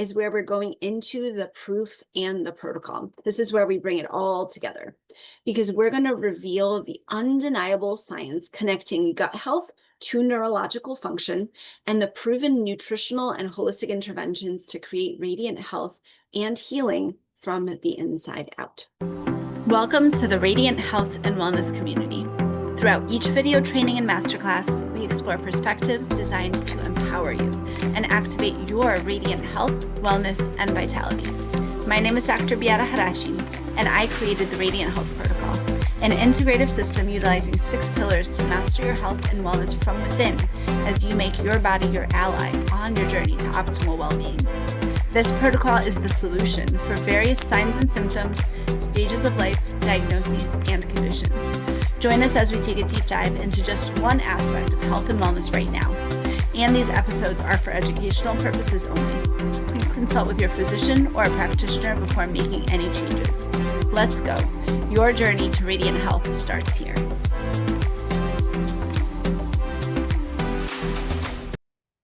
is where we're going into the proof and the protocol. This is where we bring it all together because we're going to reveal the undeniable science connecting gut health to neurological function and the proven nutritional and holistic interventions to create radiant health and healing from the inside out. Welcome to the Radiant Health and Wellness community. Throughout each video training and masterclass, we explore perspectives designed to empower you and activate your radiant health, wellness, and vitality. My name is Dr. Beata, and I created the Radiant Health Protocol, an integrative system utilizing 6 pillars to master your health and wellness from within as you make your body your ally on your journey to optimal well-being. This protocol is the solution for various signs and symptoms, stages of life, diagnoses, and conditions. Join us as we take a deep dive into just one aspect of health and wellness right now. And these episodes are for educational purposes only. Please consult with your physician or a practitioner before making any changes. Let's go. Your journey to radiant health starts here.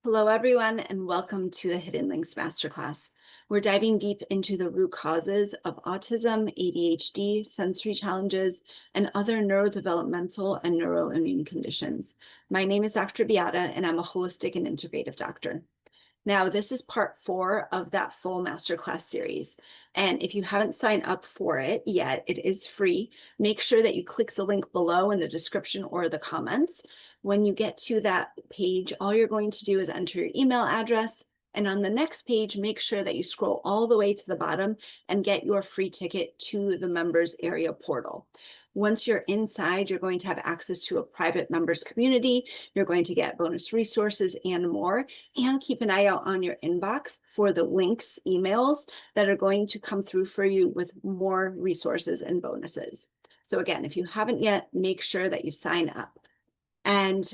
Hello, everyone, and welcome to the Hidden Links Masterclass. We're diving deep into the root causes of autism, ADHD, sensory challenges, and other neurodevelopmental and neuroimmune conditions. My name is Dr. Beata, and I'm a holistic and integrative doctor. Now, this is part 4 of that full masterclass series. And if you haven't signed up for it yet, it is free. Make sure that you click the link below in the description or the comments. When you get to that page, all you're going to do is enter your email address. And on the next page, make sure that you scroll all the way to the bottom and get your free ticket to the members area portal. Once you're inside, you're going to have access to a private members community. You're going to get bonus resources and more. And keep an eye out on your inbox for the links emails that are going to come through for you with more resources and bonuses. So again, if you haven't yet, make sure that you sign up. And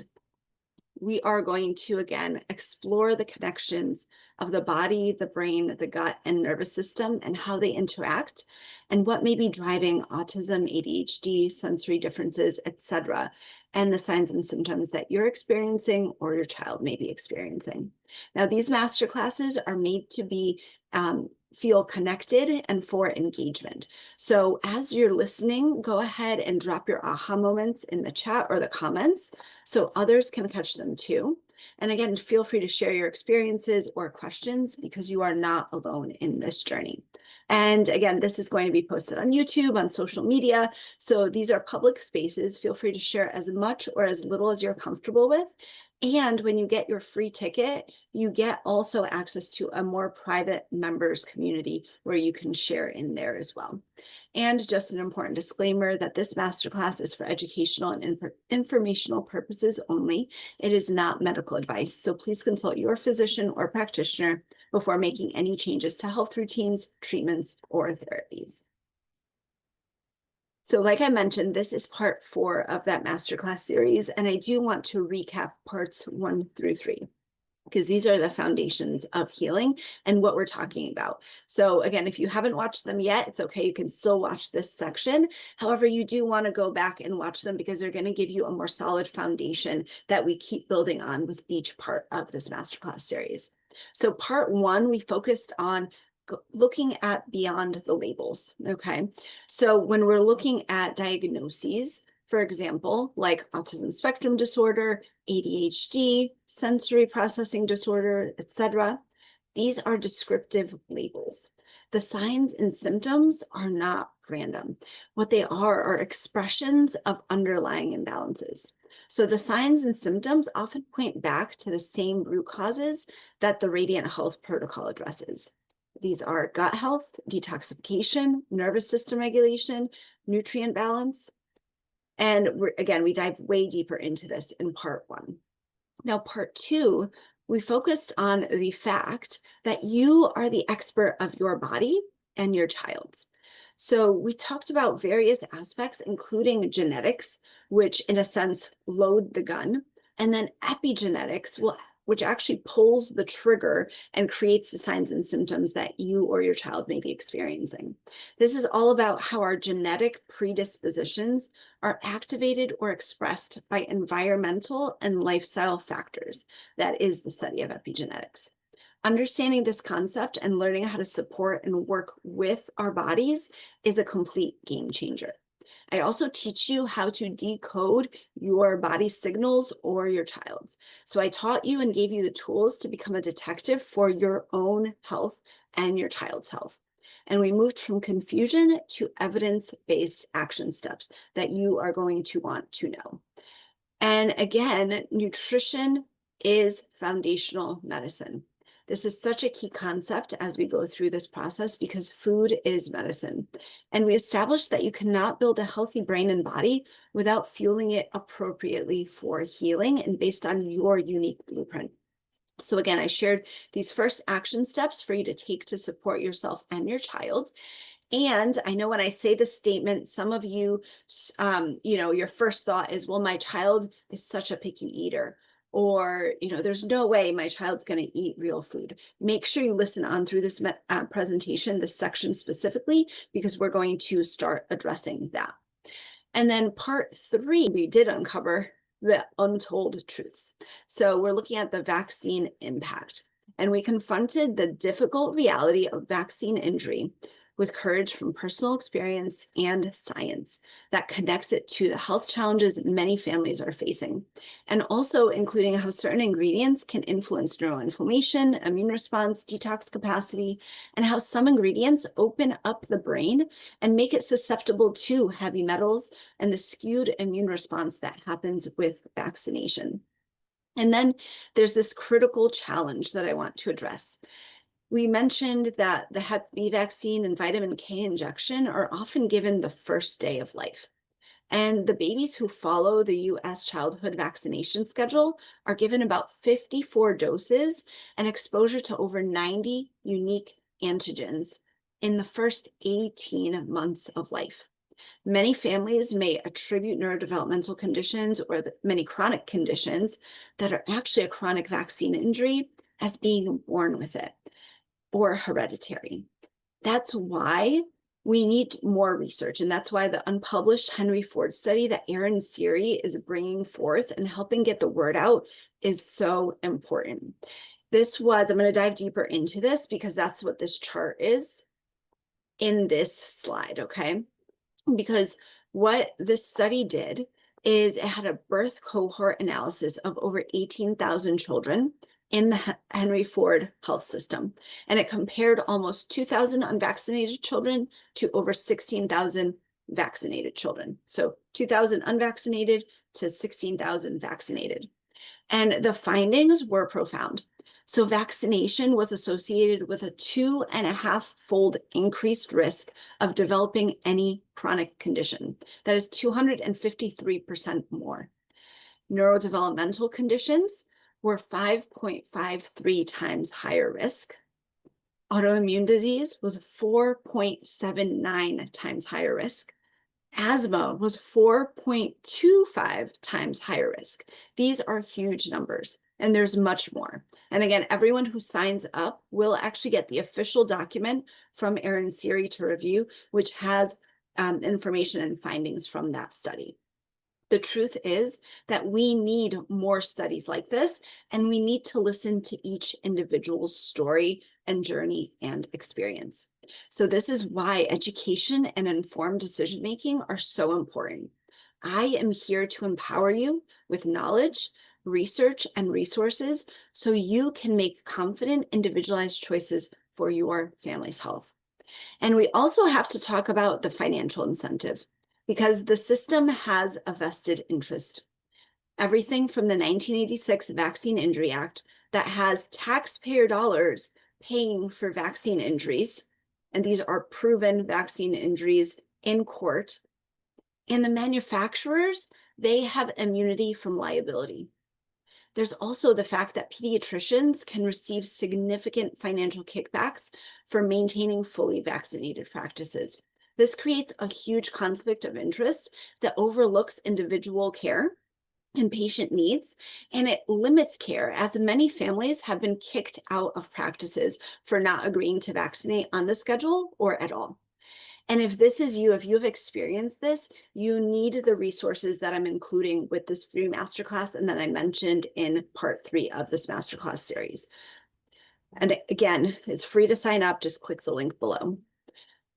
we are going to, again, explore the connections of the body, the brain, the gut, and nervous system and how they interact and what may be driving autism, ADHD, sensory differences, etc., and the signs and symptoms that you're experiencing or your child may be experiencing. Now, these masterclasses are made to be feel connected and for engagement. So as you're listening, go ahead and drop your aha moments in the chat or the comments so others can catch them too. And again, feel free to share your experiences or questions because you are not alone in this journey. And again, this is going to be posted on YouTube, on social media. So these are public spaces. Feel free to share as much or as little as you're comfortable with. And when you get your free ticket, you get also access to a more private members community where you can share in there as well. And just an important disclaimer that this masterclass is for educational and informational purposes only. It is not medical advice. So please consult your physician or practitioner before making any changes to health routines, treatments, or therapies. So like I mentioned, this is part 4 of that masterclass series, and I do want to recap parts 1 through 3 because these are the foundations of healing and what we're talking about. So again, if you haven't watched them yet, it's okay. You can still watch this section. However, you do want to go back and watch them because they're going to give you a more solid foundation that we keep building on with each part of this masterclass series. So part 1, we focused on looking at beyond the labels, okay? So when we're looking at diagnoses, for example, like autism spectrum disorder, ADHD, sensory processing disorder, etc., these are descriptive labels. The signs and symptoms are not random. What they are expressions of underlying imbalances. So the signs and symptoms often point back to the same root causes that the Radiant Health Protocol addresses. These are gut health, detoxification, nervous system regulation, nutrient balance. And again, we dive way deeper into this in part 1. Now, part 2, we focused on the fact that you are the expert of your body and your child's. So we talked about various aspects, including genetics, which in a sense load the gun, and then epigenetics which actually pulls the trigger and creates the signs and symptoms that you or your child may be experiencing. This is all about how our genetic predispositions are activated or expressed by environmental and lifestyle factors. That is the study of epigenetics. Understanding this concept and learning how to support and work with our bodies is a complete game changer. I also teach you how to decode your body signals or your child's. So I taught you and gave you the tools to become a detective for your own health and your child's health. And we moved from confusion to evidence-based action steps that you are going to want to know. And again, nutrition is foundational medicine. This is such a key concept as we go through this process because food is medicine. And we established that you cannot build a healthy brain and body without fueling it appropriately for healing and based on your unique blueprint. So again, I shared these first action steps for you to take to support yourself and your child. And I know when I say this statement, some of you, your first thought is, well, my child is such a picky eater, or, there's no way my child's going to eat real food. Make sure you listen on through this presentation, this section specifically, because we're going to start addressing that. And then part 3, we did uncover the untold truths. So we're looking at the vaccine impact, and we confronted the difficult reality of vaccine injury with courage from personal experience and science that connects it to the health challenges many families are facing, and also including how certain ingredients can influence neuroinflammation, immune response, detox capacity, and how some ingredients open up the brain and make it susceptible to heavy metals and the skewed immune response that happens with vaccination. And then there's this critical challenge that I want to address. We mentioned that the Hep B vaccine and vitamin K injection are often given the first day of life. And the babies who follow the U.S. childhood vaccination schedule are given about 54 doses and exposure to over 90 unique antigens in the first 18 months of life. Many families may attribute neurodevelopmental conditions or many chronic conditions that are actually a chronic vaccine injury as being born with it or hereditary. That's why we need more research. And that's why the unpublished Henry Ford study that Erin Seary is bringing forth and helping get the word out is so important. I'm going to dive deeper into this because that's what this chart is in this slide, okay? Because what this study did is it had a birth cohort analysis of over 18,000 children in the Henry Ford health system. And it compared almost 2,000 unvaccinated children to over 16,000 vaccinated children. So 2,000 unvaccinated to 16,000 vaccinated. And the findings were profound. So vaccination was associated with a 2.5-fold increased risk of developing any chronic condition. That is 253% more. Neurodevelopmental conditions were 5.53 times higher risk. Autoimmune disease was 4.79 times higher risk. Asthma was 4.25 times higher risk. These are huge numbers, and there's much more. And again, everyone who signs up will actually get the official document from Erin Seary to review, which has information and findings from that study. The truth is that we need more studies like this, and we need to listen to each individual's story and journey and experience. So this is why education and informed decision-making are so important. I am here to empower you with knowledge, research, and resources so you can make confident, individualized choices for your family's health. And we also have to talk about the financial incentive, because the system has a vested interest. Everything from the 1986 Vaccine Injury Act that has taxpayer dollars paying for vaccine injuries, and these are proven vaccine injuries in court, and the manufacturers, they have immunity from liability. There's also the fact that pediatricians can receive significant financial kickbacks for maintaining fully vaccinated practices. This creates a huge conflict of interest that overlooks individual care and patient needs, and it limits care as many families have been kicked out of practices for not agreeing to vaccinate on the schedule or at all. And if this is you, if you have experienced this, you need the resources that I'm including with this free masterclass and that I mentioned in part 3 of this masterclass series. And again, it's free to sign up. Just click the link below.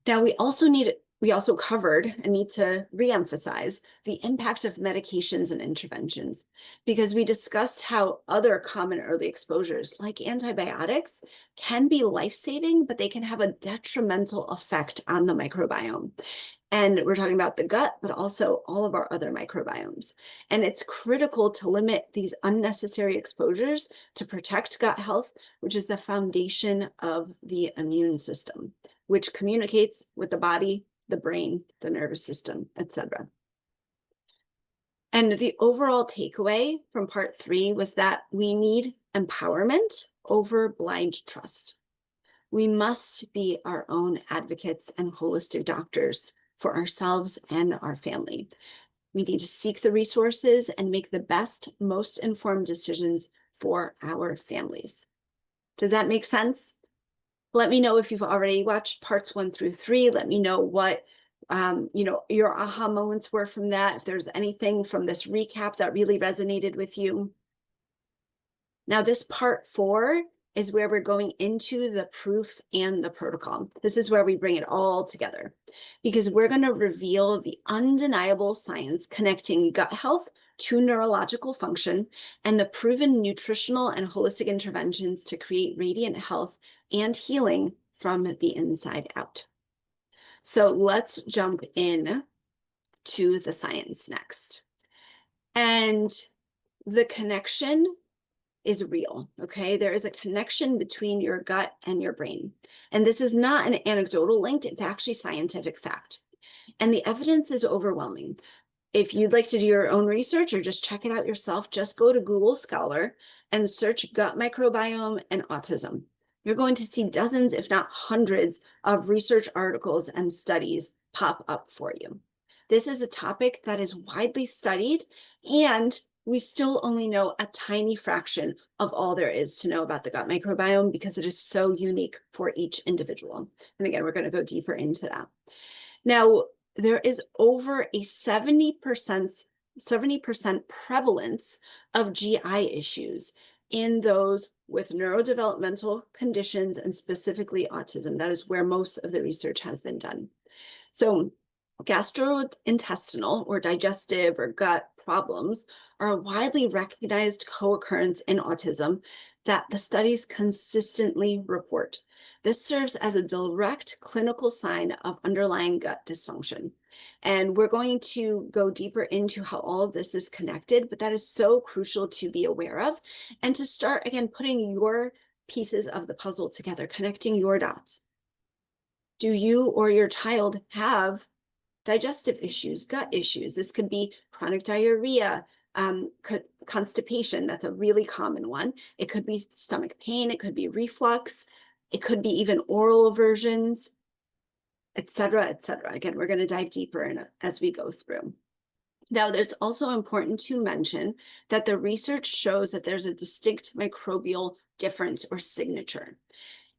Now, we also covered and need to reemphasize the impact of medications and interventions, because we discussed how other common early exposures like antibiotics can be life-saving, but they can have a detrimental effect on the microbiome. And we're talking about the gut, but also all of our other microbiomes. And it's critical to limit these unnecessary exposures to protect gut health, which is the foundation of the immune system, which communicates with the body, the brain, the nervous system, etc. And the overall takeaway from part 3 was that we need empowerment over blind trust. We must be our own advocates and holistic doctors for ourselves and our family. We need to seek the resources and make the best, most informed decisions for our families. Does that make sense? Let me know if you've already watched parts 1 through 3. Let me know what your aha moments were from that. If there's anything from this recap that really resonated with you. Now, this part 4 is where we're going into the proof and the protocol. This is where we bring it all together, because we're going to reveal the undeniable science connecting gut health to neurological function and the proven nutritional and holistic interventions to create radiant health and healing from the inside out. So let's jump in to the science next. And the connection is real, okay? There is a connection between your gut and your brain. And this is not an anecdotal link, it's actually scientific fact. And the evidence is overwhelming. If you'd like to do your own research or just check it out yourself, just go to Google Scholar and search gut microbiome and autism. You're going to see dozens, if not hundreds, of research articles and studies pop up for you. This is a topic that is widely studied, and we still only know a tiny fraction of all there is to know about the gut microbiome because it is so unique for each individual. And again, we're going to go deeper into that. Now, there is over a 70% prevalence of GI issues in those with neurodevelopmental conditions and specifically autism. That is where most of the research has been done. So gastrointestinal or digestive or gut problems are a widely recognized co-occurrence in autism that the studies consistently report. This serves as a direct clinical sign of underlying gut dysfunction. And we're going to go deeper into how all of this is connected, but that is so crucial to be aware of and to start, again, putting your pieces of the puzzle together, connecting your dots. Do you or your child have digestive issues, gut issues? This could be chronic diarrhea, constipation. That's a really common one. It could be stomach pain. It could be reflux. It could be even oral aversions, et cetera, et cetera. Again, we're going to dive deeper in as we go through. Now, there's also important to mention that the research shows that there's a distinct microbial difference or signature.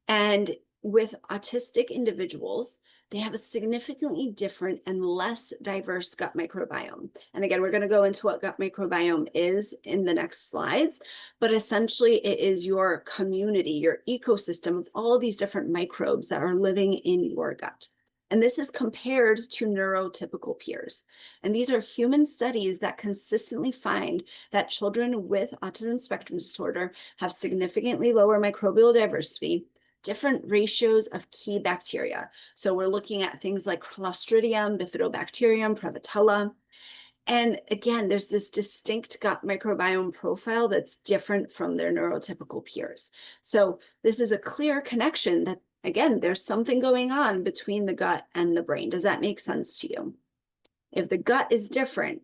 And with autistic individuals, they have a significantly different and less diverse gut microbiome. And again, we're going to go into what gut microbiome is in the next slides, but essentially it is your community, your ecosystem of all these different microbes that are living in your gut. And this is compared to neurotypical peers. And these are human studies that consistently find that children with autism spectrum disorder have significantly lower microbial diversity, different ratios of key bacteria. So we're looking at things like Clostridium, Bifidobacterium, Prevotella. And again, there's this distinct gut microbiome profile that's different from their neurotypical peers. So this is a clear connection that, again, there's something going on between the gut and the brain. Does that make sense to you? If the gut is different,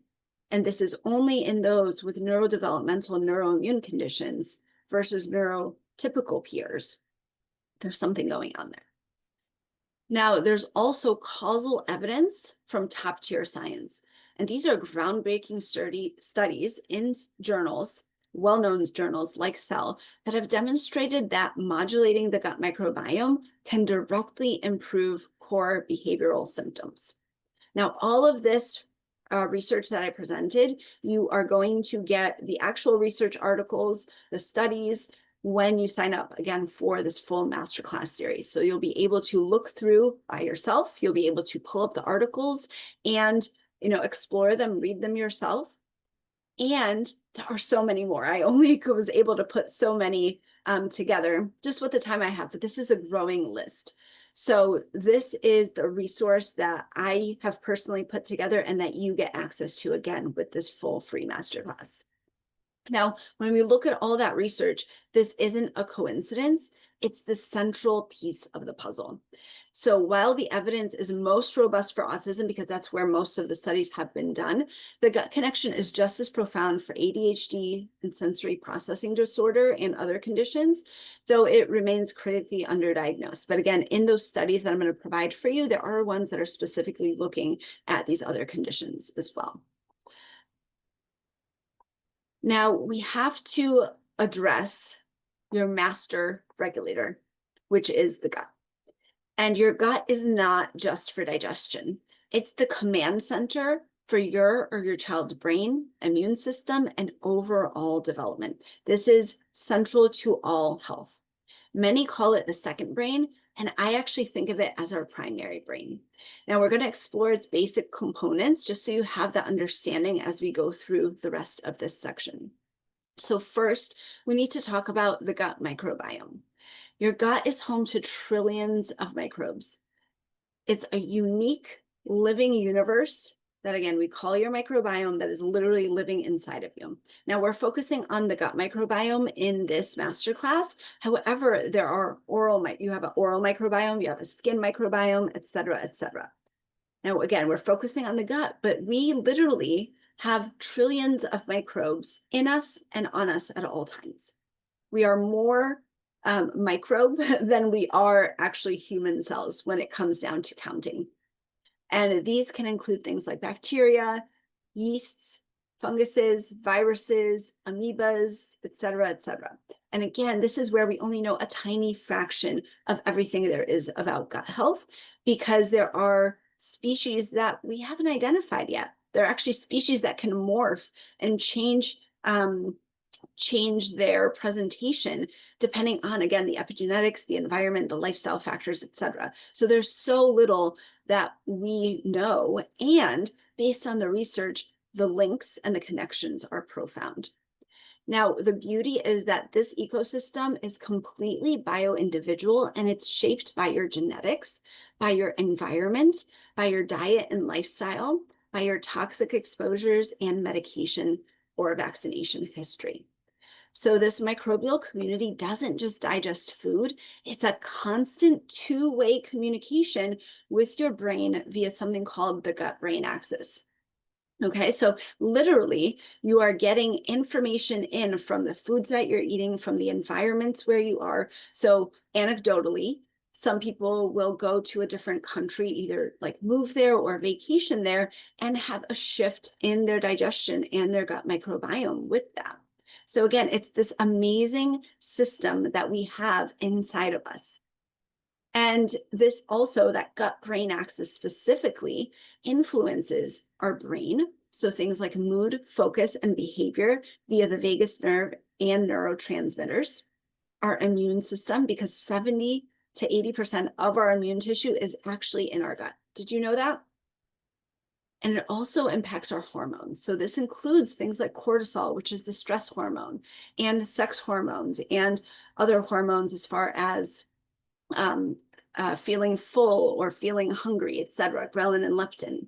and this is only in those with neurodevelopmental neuroimmune conditions versus neurotypical peers, there's something going on there. Now, there's also causal evidence from top-tier science. And these are groundbreaking studies in journals, well-known journals like Cell, that have demonstrated that modulating the gut microbiome can directly improve core behavioral symptoms. Now, all of this research that I presented, you are going to get the actual research articles, the studies, when you sign up again for this full masterclass series. So you'll be able to look through by yourself. You'll be able to pull up the articles and, explore them, read them yourself. And there are so many more. I only was able to put so many together just with the time I have, but this is a growing list. So this is the resource that I have personally put together and that you get access to again with this full free masterclass. Now, when we look at all that research, this isn't a coincidence. It's the central piece of the puzzle. So while the evidence is most robust for autism, because that's where most of the studies have been done, the gut connection is just as profound for ADHD and sensory processing disorder and other conditions, though it remains critically underdiagnosed. But again, in those studies that I'm going to provide for you, there are ones that are specifically looking at these other conditions as well. Now, we have to address your master regulator, which is the gut. And your gut is not just for digestion. It's the command center for your or your child's brain, immune system, and overall development. This is central to all health. Many call it the second brain, and I actually think of it as our primary brain. Now we're going to explore its basic components just so you have that understanding as we go through the rest of this section. So first, we need to talk about the gut microbiome. Your gut is home to trillions of microbes. It's a unique living universe that, again, we call your microbiome that is literally living inside of you. Now, we're focusing on the gut microbiome in this masterclass. However, there are you have an oral microbiome, you have a skin microbiome, et cetera, et cetera. Now, again, we're focusing on the gut, but we literally have trillions of microbes in us and on us at all times. We are more microbe than we are actually human cells when it comes down to counting. And these can include things like bacteria, yeasts, funguses, viruses, amoebas, et cetera, et cetera. And again, this is where we only know a tiny fraction of everything there is about gut health, because there are species that we haven't identified yet. There are actually species that can morph and change their presentation depending on, again, the epigenetics, the environment, the lifestyle factors, et cetera. So there's so little that we know, and based on the research, the links and the connections are profound. Now, the beauty is that this ecosystem is completely bio-individual, and it's shaped by your genetics, by your environment, by your diet and lifestyle, by your toxic exposures and medication or vaccination history. So this microbial community doesn't just digest food, it's a constant two-way communication with your brain via something called the gut-brain axis. Okay, so literally you are getting information in from the foods that you're eating, from the environments where you are. So anecdotally, some people will go to a different country, either like move there or vacation there, and have a shift in their digestion and their gut microbiome with that. So again, it's this amazing system that we have inside of us. And this also, that gut-brain axis specifically, influences our brain. So things like mood, focus, and behavior via the vagus nerve and neurotransmitters. Our immune system, because 70 to 80% of our immune tissue is actually in our gut. Did you know that? And it also impacts our hormones. So this includes things like cortisol, which is the stress hormone, and sex hormones, and other hormones as far as feeling full or feeling hungry, etc., ghrelin and leptin.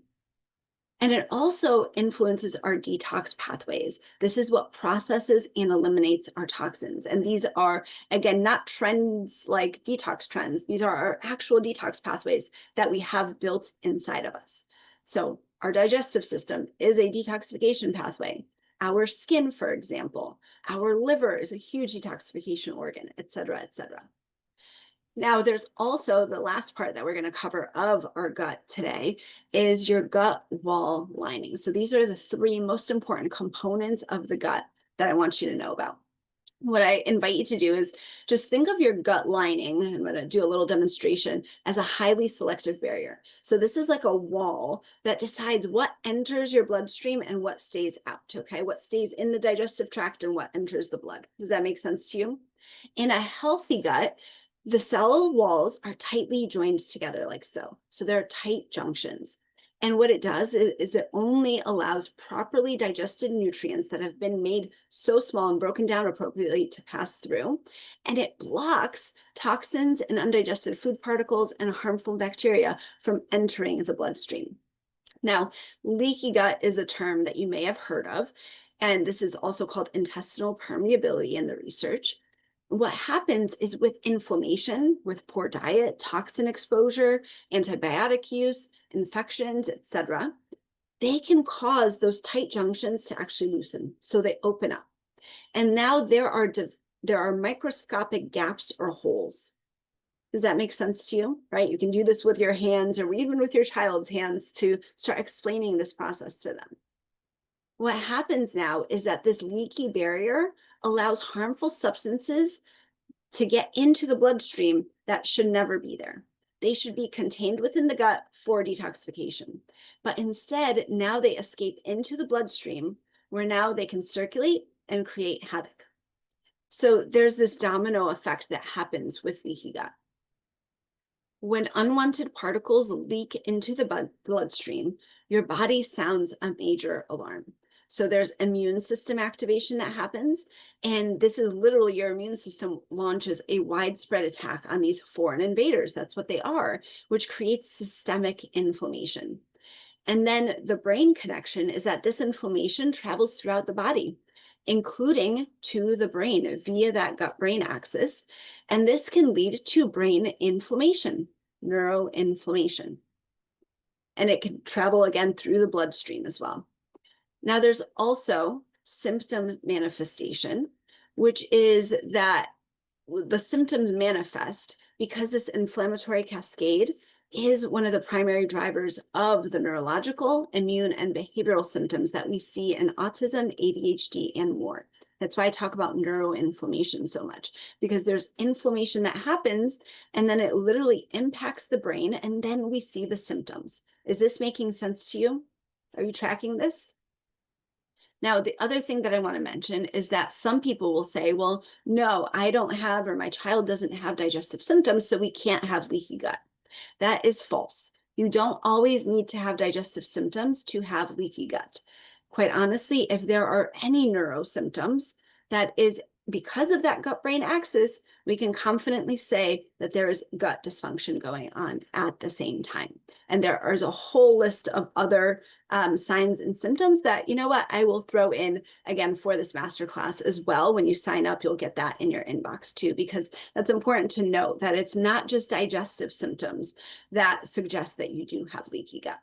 And it also influences our detox pathways. This is what processes and eliminates our toxins. And these are, again, not trends like detox trends. These are our actual detox pathways that we have built inside of us. So our digestive system is a detoxification pathway. Our skin, for example, our liver is a huge detoxification organ, et cetera, et cetera. Now, there's also the last part that we're going to cover of our gut today is your gut wall lining. So these are the three most important components of the gut that I want you to know about. What I invite you to do is just think of your gut lining, I'm going to do a little demonstration, as a highly selective barrier. So this is like a wall that decides what enters your bloodstream and what stays out, okay? What stays in the digestive tract and what enters the blood. Does that make sense to you? In a healthy gut, the cell walls are tightly joined together like so. So there are tight junctions. And what it does is it only allows properly digested nutrients that have been made so small and broken down appropriately to pass through. And it blocks toxins and undigested food particles and harmful bacteria from entering the bloodstream. Now, leaky gut is a term that you may have heard of, and this is also called intestinal permeability in the research. What happens is with inflammation, with poor diet, toxin exposure, antibiotic use, infections, etc., they can cause those tight junctions to actually loosen, so they open up. And now there are microscopic gaps or holes. Does that make sense to you? Right? You can do this with your hands or even with your child's hands to start explaining this process to them. What happens now is that this leaky barrier allows harmful substances to get into the bloodstream that should never be there. They should be contained within the gut for detoxification. But instead, now they escape into the bloodstream where now they can circulate and create havoc. So there's this domino effect that happens with leaky gut. When unwanted particles leak into the bloodstream, your body sounds a major alarm. So there's immune system activation that happens, and this is literally your immune system launches a widespread attack on these foreign invaders. That's what they are, which creates systemic inflammation. And then the brain connection is that this inflammation travels throughout the body, including to the brain via that gut-brain axis, and this can lead to brain inflammation, neuroinflammation. And it can travel again through the bloodstream as well. Now, there's also symptom manifestation, which is that the symptoms manifest because this inflammatory cascade is one of the primary drivers of the neurological, immune, and behavioral symptoms that we see in autism, ADHD, and more. That's why I talk about neuroinflammation so much, because there's inflammation that happens, and then it literally impacts the brain, and then we see the symptoms. Is this making sense to you? Are you tracking this? Now, the other thing that I want to mention is that some people will say, well, no, I don't have, or my child doesn't have digestive symptoms, so we can't have leaky gut. That is false. You don't always need to have digestive symptoms to have leaky gut. Quite honestly, if there are any neuro symptoms, that is because of that gut-brain axis, we can confidently say that there is gut dysfunction going on at the same time. And there is a whole list of other signs and symptoms that, you know what, I will throw in again for this masterclass as well. When you sign up, you'll get that in your inbox too, because that's important to note that it's not just digestive symptoms that suggest that you do have leaky gut.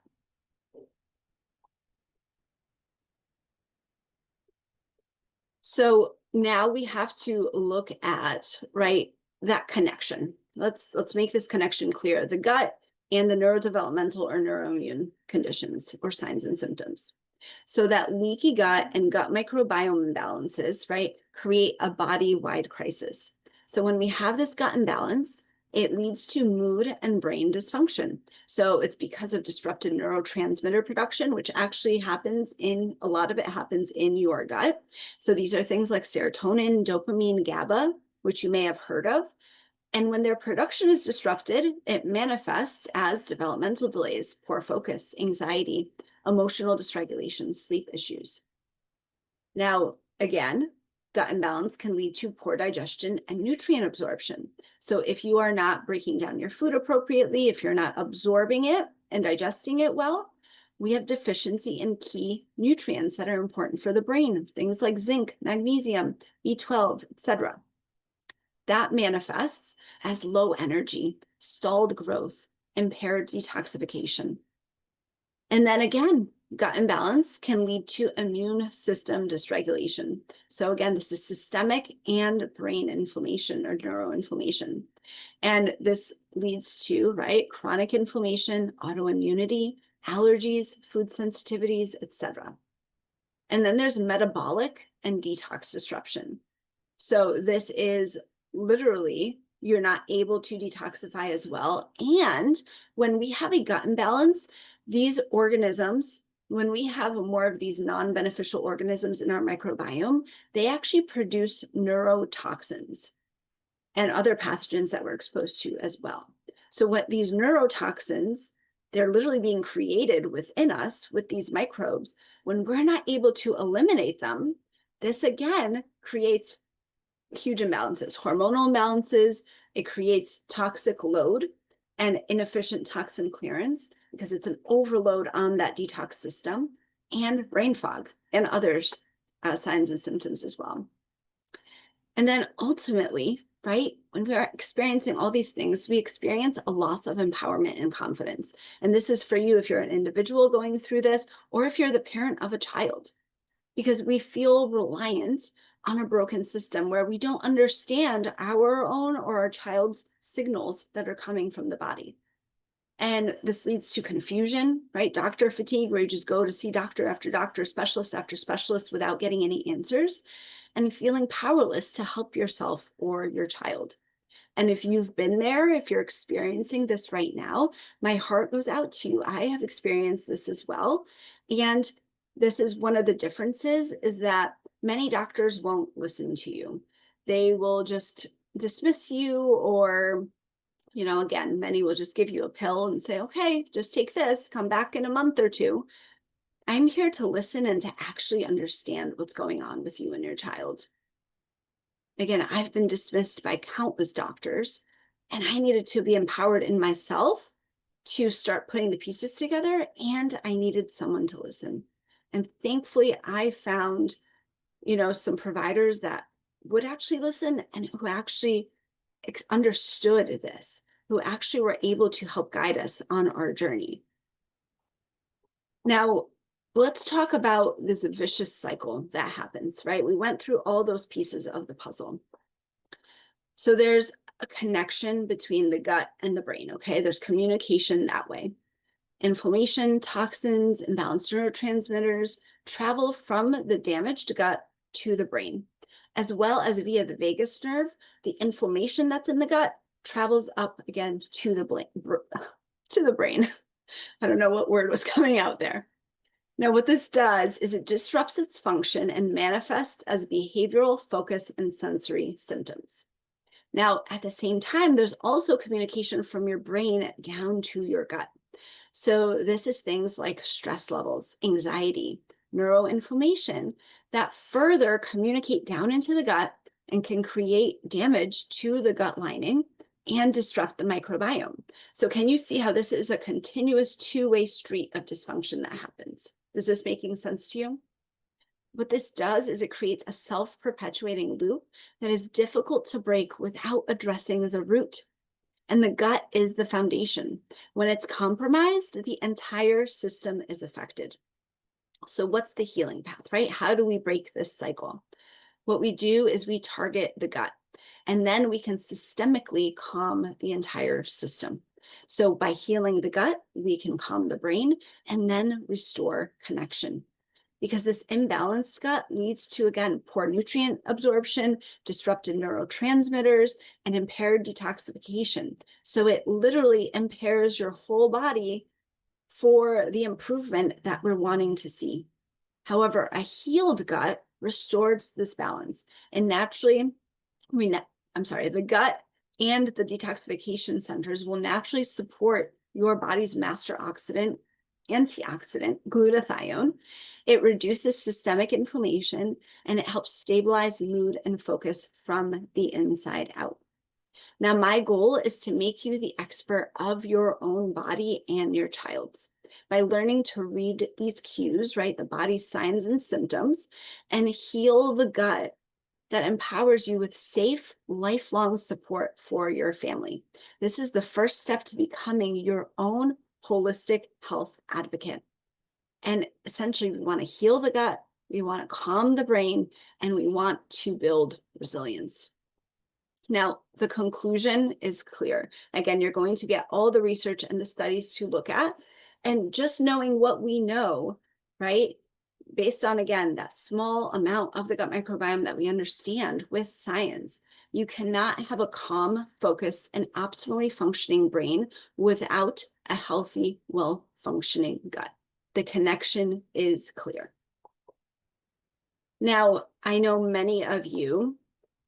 So now we have to look at, right, that connection. Let's make this connection clear. The gut and the neurodevelopmental or neuroimmune conditions or signs and symptoms. So that leaky gut and gut microbiome imbalances, right, create a body-wide crisis. So when we have this gut imbalance, it leads to mood and brain dysfunction. So it's because of disrupted neurotransmitter production, which actually happens in, a lot of it happens in your gut. So these are things like serotonin, dopamine, GABA, which you may have heard of. And when their production is disrupted, it manifests as developmental delays, poor focus, anxiety, emotional dysregulation, sleep issues. Now, again, gut imbalance can lead to poor digestion and nutrient absorption. So if you are not breaking down your food appropriately, if you're not absorbing it and digesting it well, we have deficiency in key nutrients that are important for the brain, things like zinc, magnesium, B12, etc. That manifests as low energy, stalled growth, impaired detoxification. And then again, gut imbalance can lead to immune system dysregulation. So again, this is systemic and brain inflammation or neuroinflammation. And this leads to, right, chronic inflammation, autoimmunity, allergies, food sensitivities, etc. And then there's metabolic and detox disruption. So this is literally, you're not able to detoxify as well. And when we have a gut imbalance, these organisms, when we have more of these non-beneficial organisms in our microbiome, they actually produce neurotoxins. and other pathogens that we're exposed to as well. So what these neurotoxins, they're literally being created within us with these microbes. When we're not able to eliminate them, this again creates huge imbalances, hormonal imbalances. It creates toxic load and inefficient toxin clearance because it's an overload on that detox system, and brain fog and others signs and symptoms as well. And then ultimately, right, when we are experiencing all these things, we experience a loss of empowerment and confidence. And this is for you if you're an individual going through this, or if you're the parent of a child, because we feel reliant on a broken system where we don't understand our own or our child's signals that are coming from the body. And this leads to confusion, right? Doctor fatigue, where you just go to see doctor after doctor, specialist after specialist without getting any answers, and feeling powerless to help yourself or your child. And if you've been there, if you're experiencing this right now, my heart goes out to you. I have experienced this as well. And this is one of the differences, is that many doctors won't listen to you. They will just dismiss you, or, you know, again, many will just give you a pill and say, okay, just take this, come back in a month or two. I'm here to listen and to actually understand what's going on with you and your child. Again, I've been dismissed by countless doctors, and I needed to be empowered in myself to start putting the pieces together, and I needed someone to listen. And thankfully, I found, you know, some providers that would actually listen and who actually understood this, who actually were able to help guide us on our journey. Now, let's talk about this vicious cycle that happens, right? We went through all those pieces of the puzzle. So there's a connection between the gut and the brain, okay? There's communication that way. Inflammation, toxins, imbalanced neurotransmitters travel from the damaged gut to the brain, as well as via the vagus nerve. The inflammation that's in the gut travels up again to the brain. I don't know what word was coming out there. Now, what this does is it disrupts its function and manifests as behavioral, focus, and sensory symptoms. Now, at the same time, there's also communication from your brain down to your gut. So this is things like stress levels, anxiety, neuroinflammation that further communicate down into the gut and can create damage to the gut lining and disrupt the microbiome. So can you see how this is a continuous two-way street of dysfunction that happens? Is this making sense to you? What this does is it creates a self-perpetuating loop that is difficult to break without addressing the root. And the gut is the foundation. When it's compromised, the entire system is affected. So what's the healing path, right? How do we break this cycle? What we do is we target the gut, and then we can systemically calm the entire system. So by healing the gut, we can calm the brain and then restore connection. Because this imbalanced gut leads to, again, poor nutrient absorption, disrupted neurotransmitters, and impaired detoxification. So it literally impairs your whole body for the improvement that we're wanting to see. However, a healed gut restores this balance. And naturally, the gut and the detoxification centers will naturally support your body's master antioxidant, glutathione. It reduces systemic inflammation, and it helps stabilize mood and focus from the inside out. Now, my goal is to make you the expert of your own body and your child's by learning to read these cues, right? The body's signs and symptoms, and heal the gut that empowers you with safe, lifelong support for your family. This is the first step to becoming your own holistic health advocate. And essentially, we want to heal the gut, we want to calm the brain, and we want to build resilience. Now, the conclusion is clear. Again, you're going to get all the research and the studies to look at, and just knowing what we know, right? Based on, again, that small amount of the gut microbiome that we understand with science, you cannot have a calm, focused, and optimally functioning brain without a healthy, well-functioning gut. The connection is clear. Now, I know many of you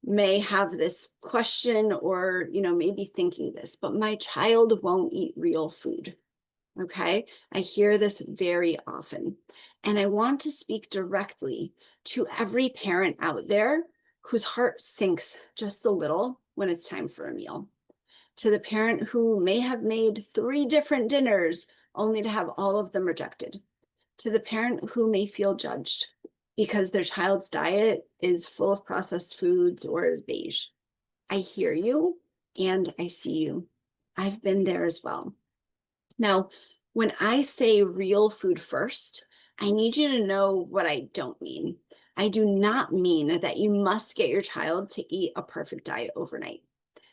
may have this question or, maybe thinking this, but my child won't eat real food. Okay. I hear this very often. And I want to speak directly to every parent out there whose heart sinks just a little when it's time for a meal. To the parent who may have made 3 different dinners only to have all of them rejected. To the parent who may feel judged because their child's diet is full of processed foods or is beige. I hear you and I see you. I've been there as well. Now, when I say real food first, I need you to know what I don't mean. I do not mean that you must get your child to eat a perfect diet overnight.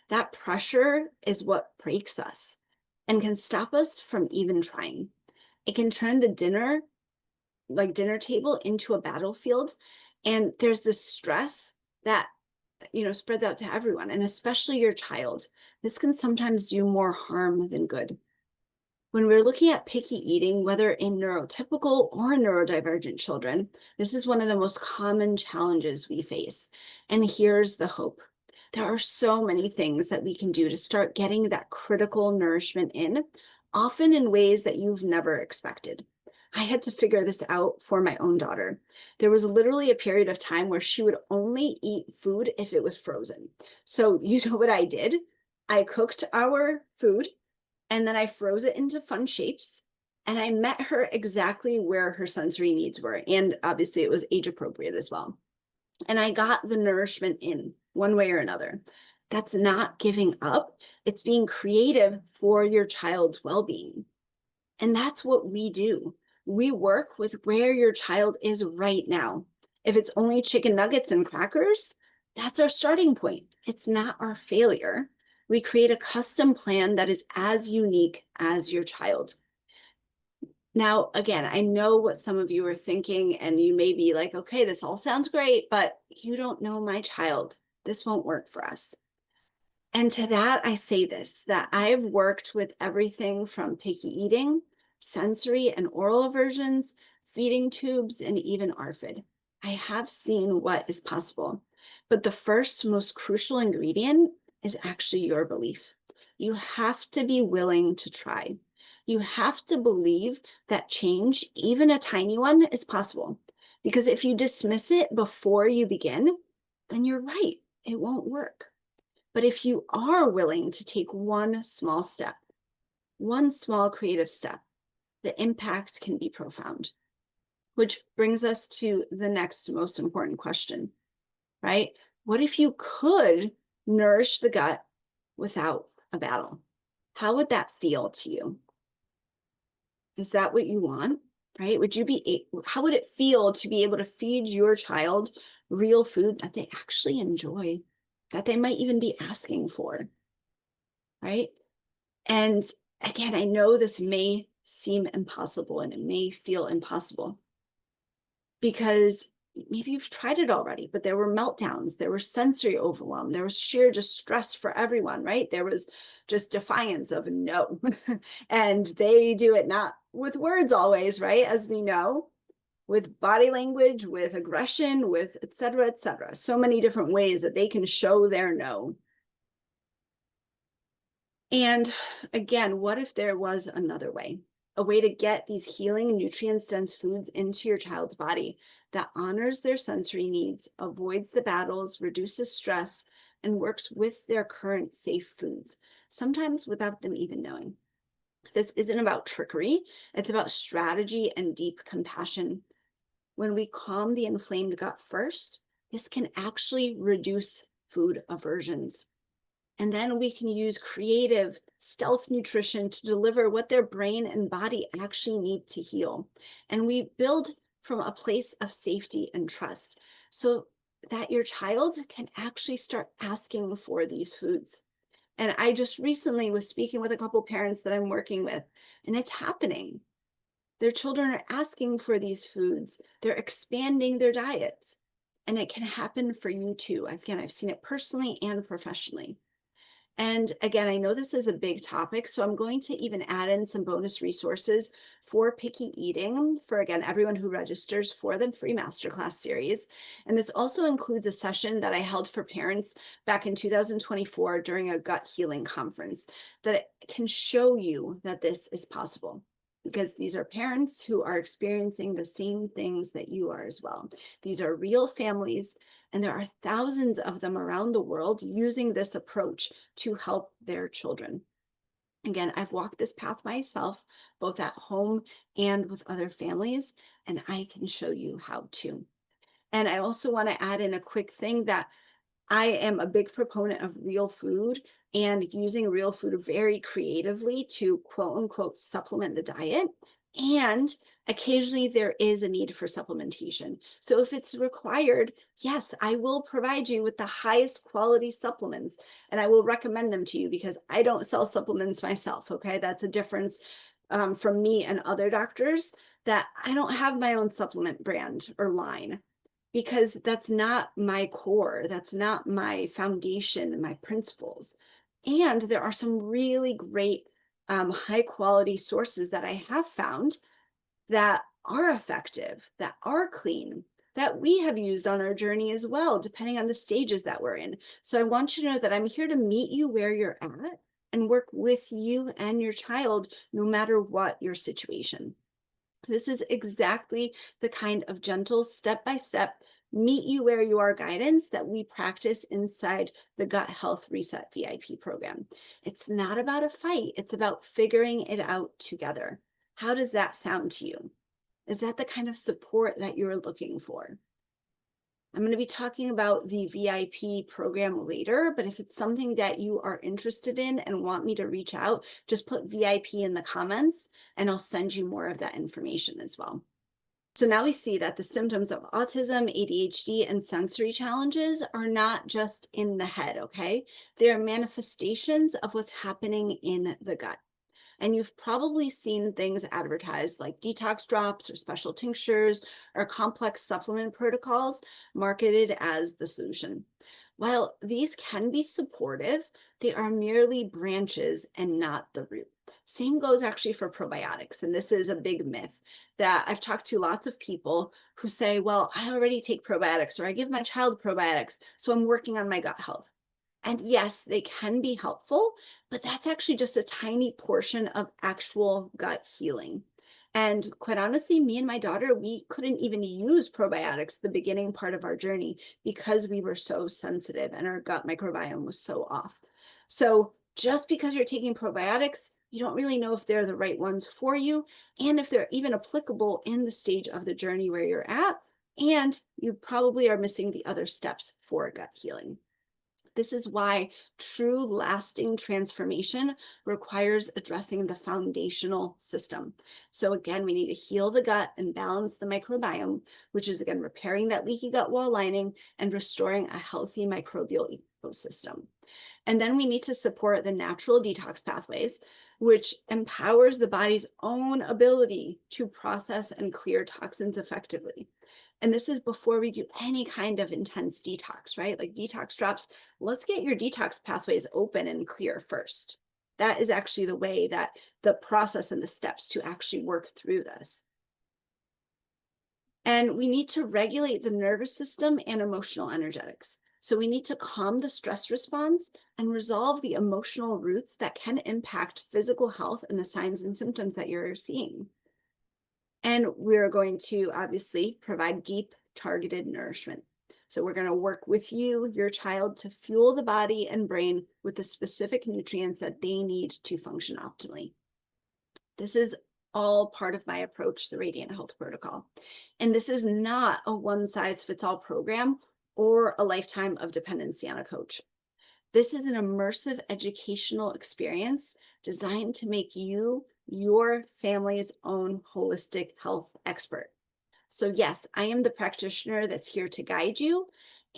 That pressure is what breaks us and can stop us from even trying. It can turn the dinner table into a battlefield. And there's this stress that, spreads out to everyone, and especially your child. This can sometimes do more harm than good. When we're looking at picky eating, whether in neurotypical or neurodivergent children, this is one of the most common challenges we face. And here's the hope. There are so many things that we can do to start getting that critical nourishment in, often in ways that you've never expected. I had to figure this out for my own daughter. There was literally a period of time where she would only eat food if it was frozen. So you know what I did? I cooked our food and then I froze it into fun shapes. And I met her exactly where her sensory needs were. And obviously it was age appropriate as well. And I got the nourishment in one way or another. That's not giving up. It's being creative for your child's well-being. And that's what we do. We work with where your child is right now. If it's only chicken nuggets and crackers, that's our starting point. It's not our failure. We create a custom plan that is as unique as your child. Now, again, I know what some of you are thinking, and you may be like, okay, this all sounds great, but you don't know my child. This won't work for us. And to that, I say this, that I've worked with everything from picky eating, sensory and oral aversions, feeding tubes, and even ARFID. I have seen what is possible. But the first most crucial ingredient is actually your belief. You have to be willing to try. You have to believe that change, even a tiny one, is possible. Because if you dismiss it before you begin, then you're right, it won't work. But if you are willing to take one small step, one small creative step, the impact can be profound. Which brings us to the next most important question, right? What if you could nourish the gut without a battle? How would that feel to you? Is that what you want, right? How would it feel to be able to feed your child real food that they actually enjoy, that they might even be asking for, right? And again, I know this may seem impossible and it may feel impossible because maybe you've tried it already, but there were meltdowns, there was sensory overwhelm, there was sheer just stress for everyone, right? There was just defiance of no. And they do it not with words always, right? As we know, with body language, with aggression, with et cetera, et cetera. So many different ways that they can show their no. And again, what if there was another way? A way to get these healing, nutrient-dense foods into your child's body that honors their sensory needs, avoids the battles, reduces stress, and works with their current safe foods, sometimes without them even knowing. This isn't about trickery. It's about strategy and deep compassion. When we calm the inflamed gut first, this can actually reduce food aversions. And then we can use creative stealth nutrition to deliver what their brain and body actually need to heal. And we build from a place of safety and trust so that your child can actually start asking for these foods. And I just recently was speaking with a couple parents that I'm working with, and it's happening. Their children are asking for these foods. They're expanding their diets. And it can happen for you too. Again, I've seen it personally and professionally. And again, I know this is a big topic, so I'm going to even add in some bonus resources for picky eating for, again, everyone who registers for the free masterclass series. And this also includes a session that I held for parents back in 2024 during a gut healing conference that can show you that this is possible, because these are parents who are experiencing the same things that you are as well. These are real families, and there are thousands of them around the world using this approach to help their children. Again, I've walked this path myself, both at home and with other families, and I can show you how to. And I also want to add in a quick thing that I am a big proponent of real food and using real food very creatively to quote unquote supplement the diet. And occasionally there is a need for supplementation. So if it's required, yes, I will provide you with the highest quality supplements and I will recommend them to you because I don't sell supplements myself. Okay. That's a difference from me and other doctors, that I don't have my own supplement brand or line, because that's not my core. That's not my foundation and my principles. And there are some really great high quality sources that I have found that are effective, that are clean, that we have used on our journey as well, depending on the stages that we're in. So I want you to know that I'm here to meet you where you're at and work with you and your child, no matter what your situation. This is exactly the kind of gentle step-by-step, meet you where you are guidance that we practice inside the Gut Health Reset VIP program. It's not about a fight, it's about figuring it out together. How does that sound to you? Is that the kind of support that you're looking for? I'm going to be talking about the VIP program later, but if it's something that you are interested in and want me to reach out, just put VIP in the comments and I'll send you more of that information as well. So now we see that the symptoms of autism, ADHD, and sensory challenges are not just in the head, okay? They are manifestations of what's happening in the gut. And you've probably seen things advertised like detox drops or special tinctures or complex supplement protocols marketed as the solution. While these can be supportive, they are merely branches and not the root. Same goes actually for probiotics. And this is a big myth that I've talked to lots of people who say, well, I already take probiotics or I give my child probiotics, so I'm working on my gut health. And yes, they can be helpful, but that's actually just a tiny portion of actual gut healing. And quite honestly, me and my daughter, we couldn't even use probiotics the beginning part of our journey because we were so sensitive and our gut microbiome was so off. So just because you're taking probiotics, you don't really know if they're the right ones for you and if they're even applicable in the stage of the journey where you're at. And you probably are missing the other steps for gut healing. This is why true lasting transformation requires addressing the foundational system. So again, we need to heal the gut and balance the microbiome, which is again, repairing that leaky gut wall lining and restoring a healthy microbial ecosystem. And then we need to support the natural detox pathways, which empowers the body's own ability to process and clear toxins effectively. And this is before we do any kind of intense detox, right? Like detox drops, let's get your detox pathways open and clear first. That is actually the way that the process and the steps to actually work through this. And we need to regulate the nervous system and emotional energetics. So we need to calm the stress response and resolve the emotional roots that can impact physical health and the signs and symptoms that you're seeing. And we're going to obviously provide deep targeted nourishment. So we're going to work with you, your child, to fuel the body and brain with the specific nutrients that they need to function optimally. This is all part of my approach, the Radiant Health Protocol. And this is not a one-size-fits-all program or a lifetime of dependency on a coach. This is an immersive educational experience designed to make you your family's own holistic health expert. So yes, I am the practitioner that's here to guide you,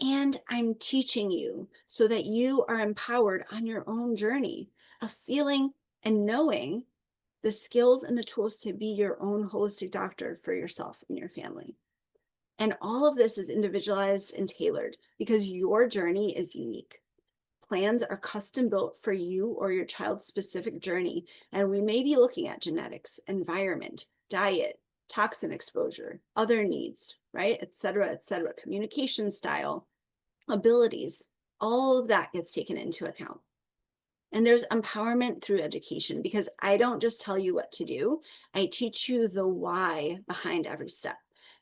and I'm teaching you so that you are empowered on your own journey of feeling and knowing the skills and the tools to be your own holistic doctor for yourself and your family. And all of this is individualized and tailored because your journey is unique. plans are custom built for you or your child's specific journey, and we may be looking at genetics, environment, diet, toxin exposure, other needs, right, et cetera, communication style, abilities, all of that gets taken into account. And there's empowerment through education, because I don't just tell you what to do, I teach you the why behind every step.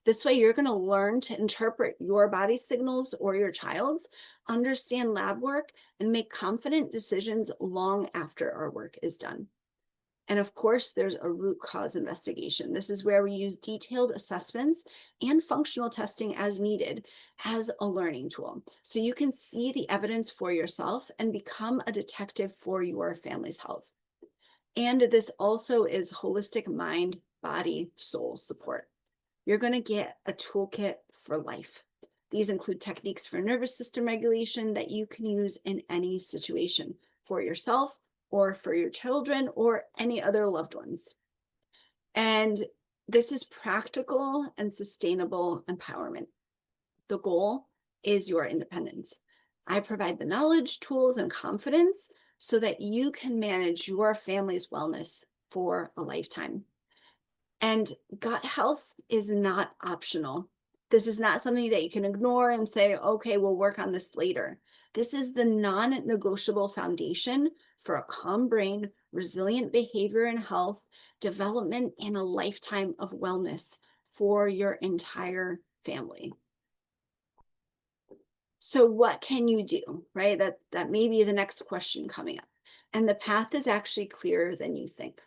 This way, you're going to learn to interpret your body signals or your child's, understand lab work, and make confident decisions long after our work is done. And of course, there's a root cause investigation. This is where we use detailed assessments and functional testing as needed as a learning tool. So you can see the evidence for yourself and become a detective for your family's health. And this also is holistic mind, body, soul support. You're going to get a toolkit for life. These include techniques for nervous system regulation that you can use in any situation for yourself, or for your children, or any other loved ones. And this is practical and sustainable empowerment. The goal is your independence. I provide the knowledge, tools, and confidence so that you can manage your family's wellness for a lifetime. And gut health is not optional. This is not something that you can ignore and say, okay, we'll work on this later. This is the non-negotiable foundation for a calm brain, resilient behavior and health, development, and a lifetime of wellness for your entire family. So what can you do, right? That may be the next question coming up. And the path is actually clearer than you think.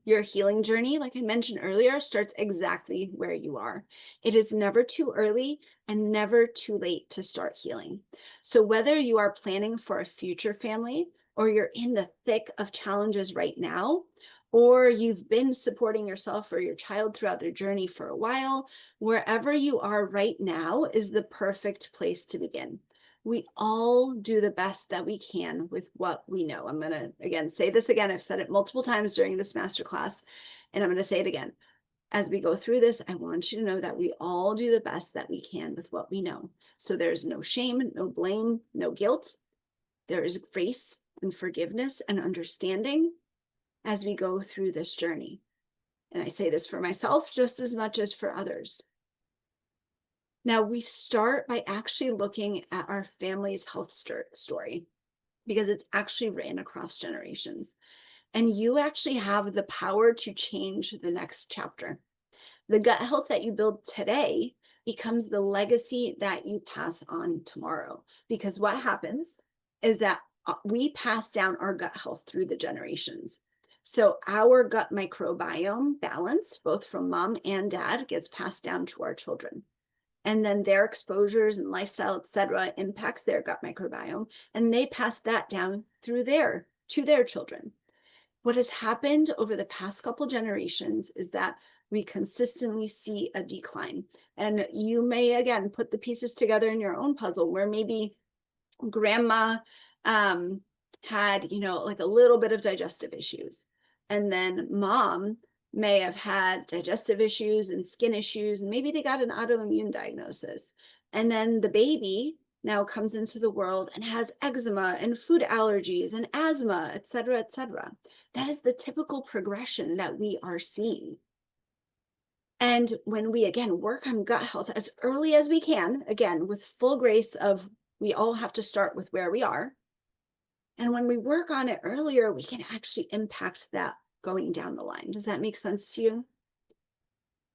Your healing journey, like I mentioned earlier, starts exactly where you are. It is never too early and never too late to start healing. So whether you are planning for a future family, or you're in the thick of challenges right now, or you've been supporting yourself or your child throughout their journey for a while, wherever you are right now is the perfect place to begin. We all do the best that we can with what we know. I'm going to, again, say this again. I've said it multiple times during this masterclass, and I'm going to say it again. As we go through this, I want you to know that we all do the best that we can with what we know. So there's no shame, no blame, no guilt. There is grace and forgiveness and understanding as we go through this journey. And I say this for myself just as much as for others. Now, we start by actually looking at our family's health story, because it's actually written across generations. And you actually have the power to change the next chapter. The gut health that you build today becomes the legacy that you pass on tomorrow. Because what happens is that we pass down our gut health through the generations. So our gut microbiome balance, both from mom and dad, gets passed down to our children. And then their exposures and lifestyle, et cetera, impacts their gut microbiome, and they pass that down through to their children. What has happened over the past couple generations is that we consistently see a decline. And you may, again, put the pieces together in your own puzzle, where maybe grandma had, like a little bit of digestive issues. And then mom may have had digestive issues and skin issues, and maybe they got an autoimmune diagnosis. And then the baby now comes into the world and has eczema and food allergies and asthma, et cetera, et cetera. That is the typical progression that we are seeing. And when we, again, work on gut health as early as we can, again, with full grace of we all have to start with where we are. And when we work on it earlier, we can actually impact that going down the line. Does that make sense to you?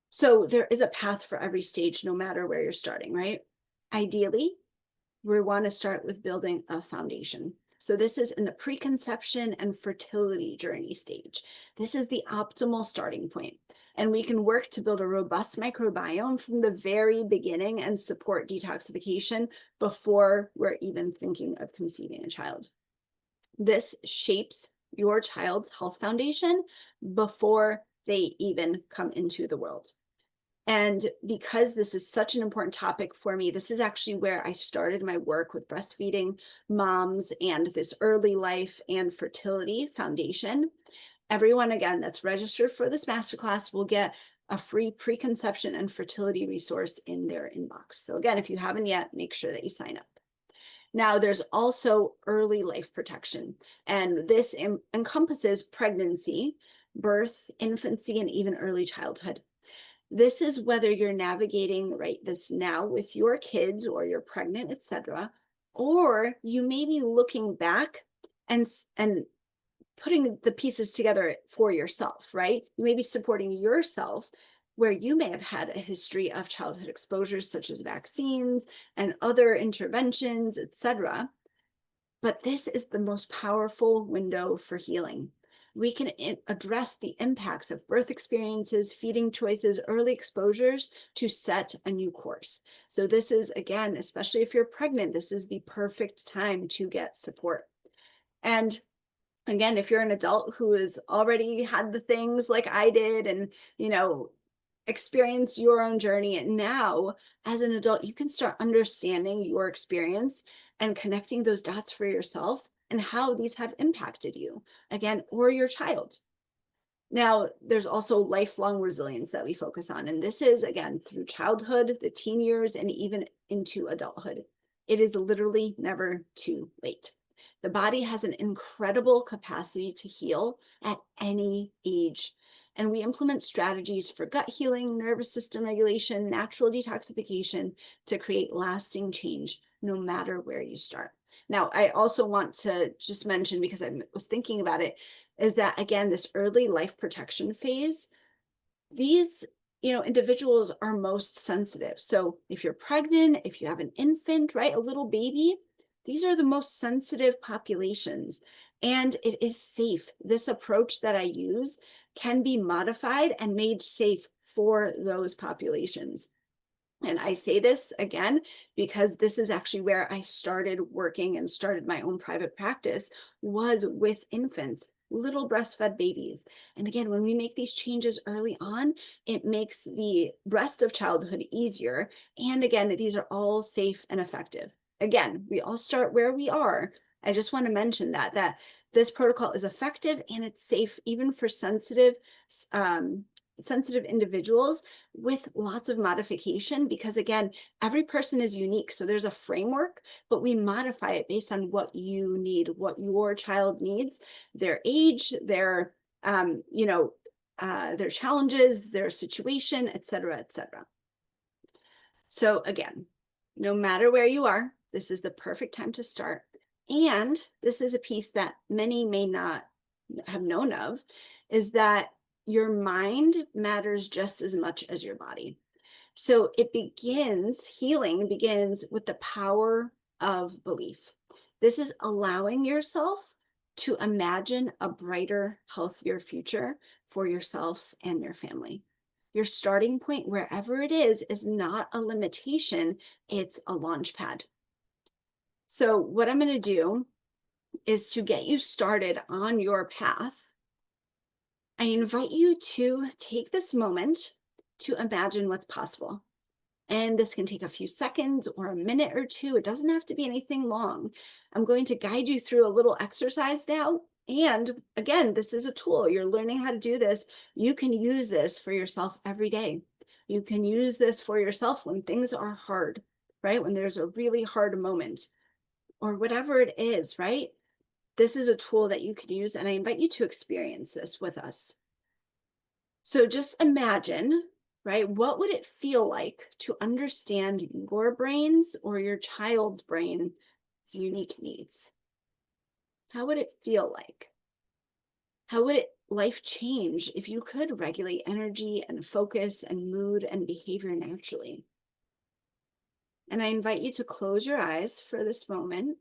So there is a path for every stage, no matter where you're starting, right? Ideally, we want to start with building a foundation. So this is in the preconception and fertility journey stage. This is the optimal starting point. And we can work to build a robust microbiome from the very beginning and support detoxification before we're even thinking of conceiving a child. This shapes your child's health foundation before they even come into the world. And because this is such an important topic for me, this is actually where I started my work with breastfeeding moms and this early life and fertility foundation. Everyone, again, that's registered for this masterclass will get a free preconception and fertility resource in their inbox. So again, if you haven't yet, make sure that you sign up. Now, there's also early life protection, and this encompasses pregnancy, birth, infancy, and even early childhood. This is whether you're navigating right this now with your kids or you're pregnant, etc., or you may be looking back and putting the pieces together for yourself, right? You may be supporting yourself where you may have had a history of childhood exposures such as vaccines and other interventions, etc. But this is the most powerful window for healing. We can address the impacts of birth experiences, feeding choices, early exposures to set a new course. So this is, again, especially if you're pregnant, this is the perfect time to get support. And again, if you're an adult who has already had the things like I did and, experienced your own journey, and now as an adult, you can start understanding your experience and connecting those dots for yourself and how these have impacted you, again, or your child. Now, there's also lifelong resilience that we focus on. And this is, again, through childhood, the teen years, and even into adulthood. It is literally never too late. The body has an incredible capacity to heal at any age. And we implement strategies for gut healing, nervous system regulation, natural detoxification to create lasting change, no matter where you start. Now, I also want to just mention, because I was thinking about it, is that, again, this early life protection phase, these individuals are most sensitive. So if you're pregnant, if you have an infant, right, a little baby, these are the most sensitive populations, and it is safe. This approach that I use can be modified and made safe for those populations. And I say this again because this is actually where I started working and started my own private practice, was with infants, little breastfed babies. And again, when we make these changes early on, it makes the rest of childhood easier. And again, these are all safe and effective. Again, we all start where we are. I just want to mention that this protocol is effective and it's safe even for sensitive individuals, with lots of modification, because again, every person is unique. So there's a framework, but we modify it based on what you need, what your child needs, their age, their their challenges, their situation, etc., etc. So again, no matter where you are, this is the perfect time to start. And this is a piece that many may not have known of, is that your mind matters just as much as your body. So healing begins with the power of belief. This is allowing yourself to imagine a brighter, healthier future for yourself and your family. Your starting point, wherever it is not a limitation, it's a launch pad. So what I'm going to do is, to get you started on your path, I invite you to take this moment to imagine what's possible. And this can take a few seconds or a minute or two. It doesn't have to be anything long. I'm going to guide you through a little exercise now. And again, this is a tool. You're learning how to do this. You can use this for yourself every day. You can use this for yourself when things are hard, right? When there's a really hard moment or whatever it is, right? This is a tool that you can use, and I invite you to experience this with us. So just imagine, right? What would it feel like to understand your brain's or your child's brain's unique needs? How would it feel like? How would life change if you could regulate energy and focus and mood and behavior naturally? And I invite you to close your eyes for this moment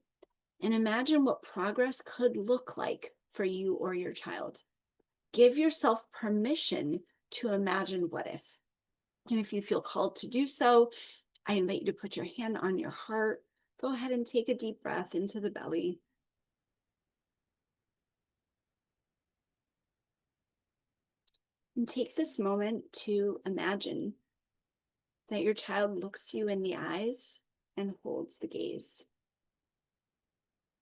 and imagine what progress could look like for you or your child. Give yourself permission to imagine what if. And if you feel called to do so, I invite you to put your hand on your heart. Go ahead and take a deep breath into the belly. And take this moment to imagine that your child looks you in the eyes and holds the gaze.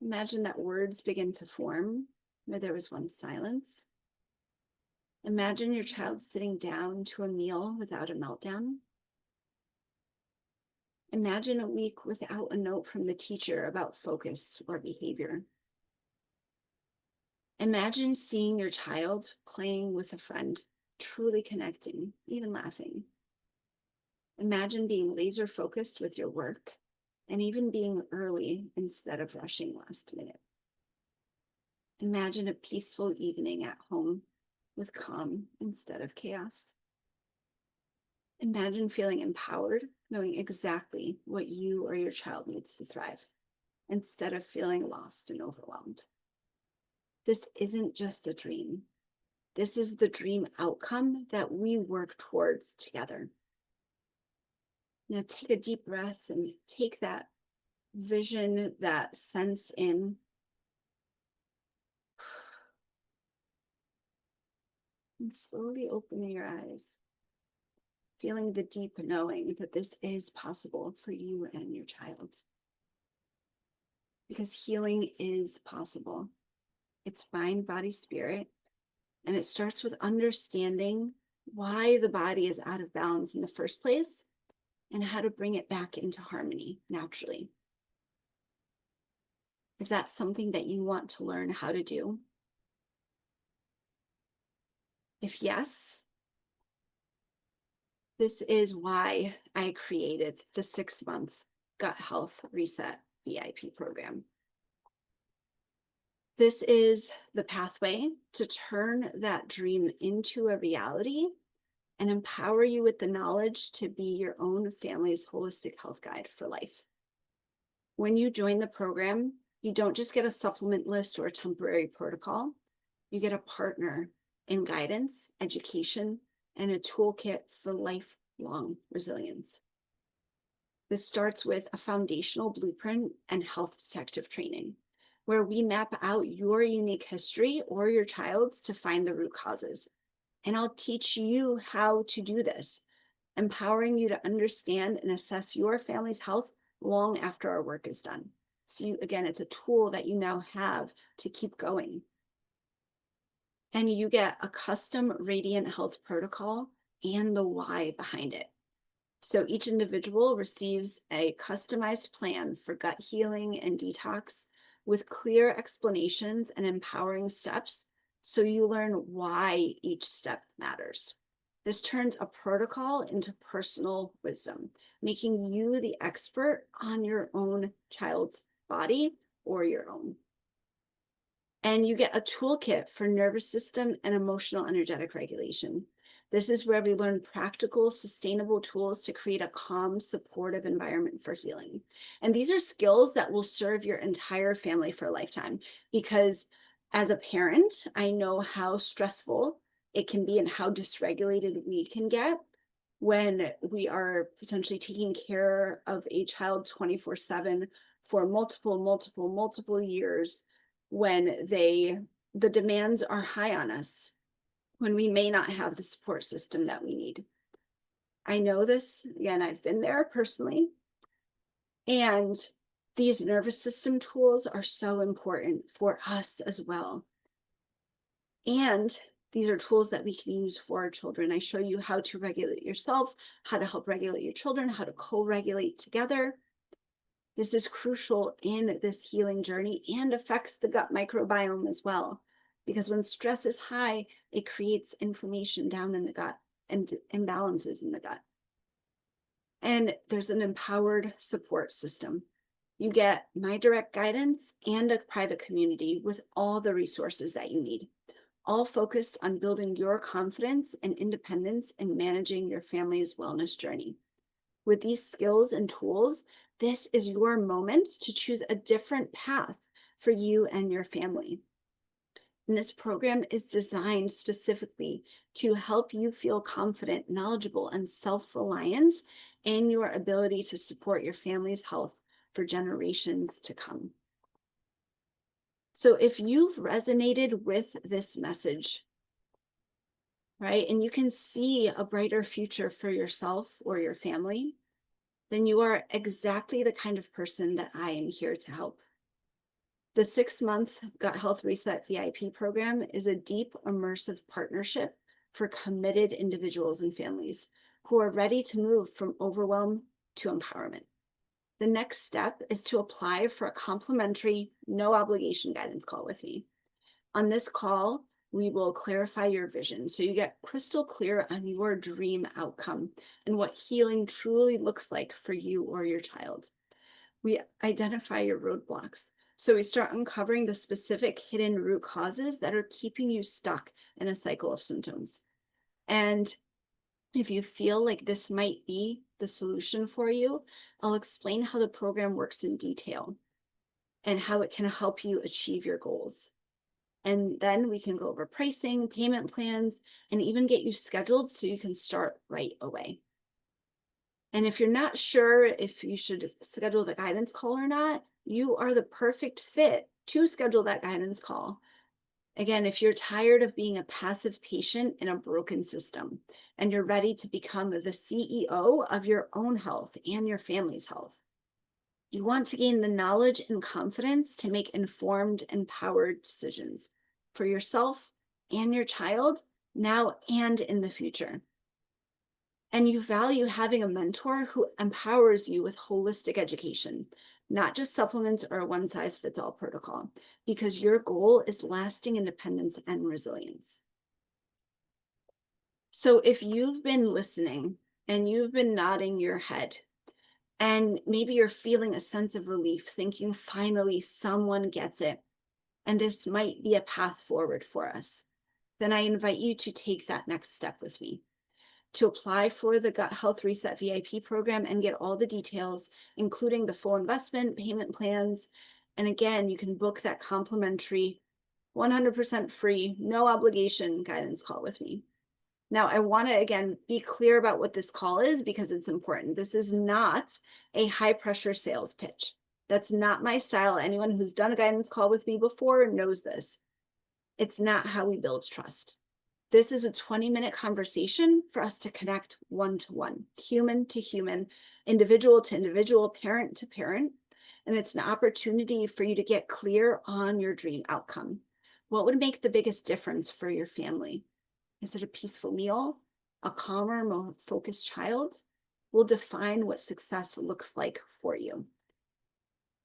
Imagine that words begin to form where there was once silence. Imagine your child sitting down to a meal without a meltdown. Imagine a week without a note from the teacher about focus or behavior. Imagine seeing your child playing with a friend, truly connecting, even laughing. Imagine being laser focused with your work and even being early instead of rushing last minute. Imagine a peaceful evening at home with calm instead of chaos. Imagine feeling empowered, knowing exactly what you or your child needs to thrive, instead of feeling lost and overwhelmed. This isn't just a dream. This is the dream outcome that we work towards together. Now take a deep breath and take that vision, that sense in. And slowly opening your eyes, feeling the deep knowing that this is possible for you and your child. Because healing is possible. It's mind, body, spirit. And it starts with understanding why the body is out of balance in the first place and how to bring it back into harmony naturally. Is that something that you want to learn how to do? If yes, this is why I created the 6-month Gut Health Reset VIP program. This is the pathway to turn that dream into a reality and empower you with the knowledge to be your own family's holistic health guide for life. When you join the program, you don't just get a supplement list or a temporary protocol. You get a partner in guidance, education, and a toolkit for lifelong resilience. This starts with a foundational blueprint and health detective training, where we map out your unique history or your child's to find the root causes. And I'll teach you how to do this, empowering you to understand and assess your family's health long after our work is done. So again, it's a tool that you now have to keep going. And you get a custom radiant health protocol and the why behind it. So each individual receives a customized plan for gut healing and detox with clear explanations and empowering steps, so you learn why each step matters. This turns a protocol into personal wisdom, making you the expert on your own child's body or your own. And you get a toolkit for nervous system and emotional energetic regulation. This is where we learn practical, sustainable tools to create a calm, supportive environment for healing. And these are skills that will serve your entire family for a lifetime, because as a parent, I know how stressful it can be and how dysregulated we can get when we are potentially taking care of a child 24/7 for multiple years, when the demands are high on us, when we may not have the support system that we need. I know this, again, I've been there personally. And these nervous system tools are so important for us as well. And these are tools that we can use for our children. I show you how to regulate yourself, how to help regulate your children, how to co-regulate together. This is crucial in this healing journey and affects the gut microbiome as well. Because when stress is high, it creates inflammation down in the gut and imbalances in the gut. And there's an empowered support system. You get my direct guidance and a private community with all the resources that you need, all focused on building your confidence and independence in managing your family's wellness journey. With these skills and tools, this is your moment to choose a different path for you and your family. And this program is designed specifically to help you feel confident, knowledgeable, and self-reliant in your ability to support your family's health for generations to come. So if you've resonated with this message, right, and you can see a brighter future for yourself or your family, then you are exactly the kind of person that I am here to help. The 6-month Gut Health Reset VIP program is a deep, immersive partnership for committed individuals and families who are ready to move from overwhelm to empowerment. The next step is to apply for a complimentary, no obligation guidance call with me. On this call, we will clarify your vision so you get crystal clear on your dream outcome and what healing truly looks like for you or your child. We identify your roadblocks. So we start uncovering the specific hidden root causes that are keeping you stuck in a cycle of symptoms. And if you feel like this might be the solution for you, I'll explain how the program works in detail and how it can help you achieve your goals. And then we can go over pricing, payment plans, and even get you scheduled so you can start right away. And if you're not sure if you should schedule the guidance call or not, you are the perfect fit to schedule that guidance call. Again, if you're tired of being a passive patient in a broken system and you're ready to become the CEO of your own health and your family's health, you want to gain the knowledge and confidence to make informed, empowered decisions for yourself and your child now and in the future. And you value having a mentor who empowers you with holistic education, not just supplements or a one-size-fits-all protocol, because your goal is lasting independence and resilience. So if you've been listening and you've been nodding your head, and maybe you're feeling a sense of relief, thinking finally someone gets it, and this might be a path forward for us, then I invite you to take that next step with me, to apply for the Gut Health Reset VIP program and get all the details, including the full investment, payment plans. And again, you can book that complimentary, 100% free, no obligation guidance call with me. Now, I want to, again, be clear about what this call is because it's important. This is not a high pressure sales pitch. That's not my style. Anyone who's done a guidance call with me before knows this. It's not how we build trust. This is a 20-minute conversation for us to connect one-to-one, human to human, individual to individual, parent to parent. And it's an opportunity for you to get clear on your dream outcome. What would make the biggest difference for your family? Is it a peaceful meal? A calmer, more focused child? We'll define what success looks like for you.